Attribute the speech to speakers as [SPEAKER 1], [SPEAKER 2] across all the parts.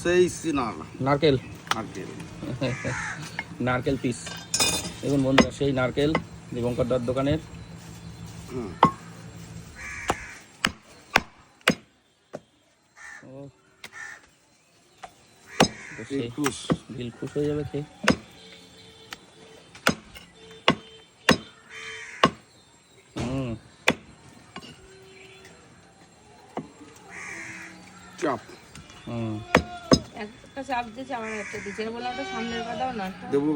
[SPEAKER 1] সেই সিনার
[SPEAKER 2] নারকেল
[SPEAKER 1] নারকেল
[SPEAKER 2] নারকেল পিস দেখুন বন্ধুরা, সেই নারকেল দীপঙ্কর দার দোকানের। দিল খুশ হয়ে যাবে খেয়ে।
[SPEAKER 1] চাপ
[SPEAKER 3] একটা চাপ দিয়েছে, আমার একটা দিয়েছে, বললাম তো সামনের পা দাও না
[SPEAKER 1] দেবো।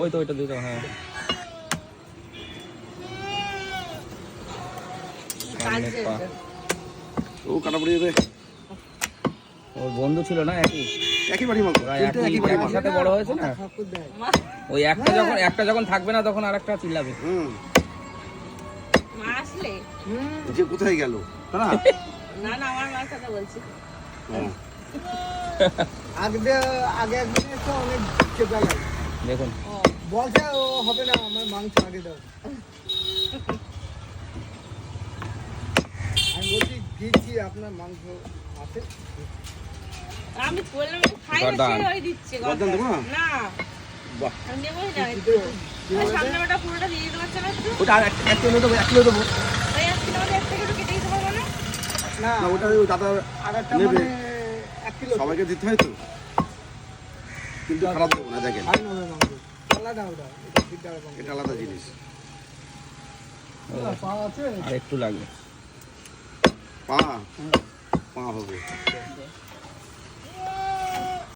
[SPEAKER 2] ওই তো ওইটা দিয়ে দাও। হ্যাঁ সামনের পা।
[SPEAKER 1] ও কাটা পড়ে যাবে।
[SPEAKER 2] ওর বন্ধু ছিল না,
[SPEAKER 1] একই বাড়ি মাল,
[SPEAKER 2] ওরা একই সাথে বড় হয়েছে না। ওই একটা যখন থাকবে না তখন আর একটা চিল্লাবে।
[SPEAKER 3] মা আসলে
[SPEAKER 1] যে কোথায় গেল না
[SPEAKER 3] না না, আমার মার কথা বলছি।
[SPEAKER 4] আগে একদিন তো অনেক চেপা লাগে,
[SPEAKER 2] দেখুন
[SPEAKER 4] বলছে ও হবে না, আমার মাংস আগে দাও। আমি বলছি দিচ্ছি, আপনার মাংস আছে।
[SPEAKER 3] আমি বললাম খাই না, সে ওই দিচ্ছে
[SPEAKER 1] গর্দান দেবো না?
[SPEAKER 3] না
[SPEAKER 1] বাহ,
[SPEAKER 3] আমি নেবই না। একটু সামনে ওটা পুরোটা দিয়ে দিতে পারছে না? একটু
[SPEAKER 1] ওটা আর এক কিলো দেবো, 1 কিলো দেবো।
[SPEAKER 3] ওই 1 কিলো মধ্যে 1 থেকে একটু কেটে দিতে পারবো না?
[SPEAKER 4] না
[SPEAKER 1] না ওটা ওই দাদা
[SPEAKER 4] আর একটা
[SPEAKER 1] নেবে।
[SPEAKER 4] মানে 1 কিলো
[SPEAKER 1] সবাইকে দিতে হয় তো, কিন্তু খারাপ দেবো না। দেখেন
[SPEAKER 4] ভাই নেবে মাংস, আলাদা ওটা, এটা সিদ্ধার মাংস।
[SPEAKER 1] এটা আলাদা জিনিস।
[SPEAKER 4] পা আছে
[SPEAKER 2] আর একটু লাগবে।
[SPEAKER 1] পা পা হবে।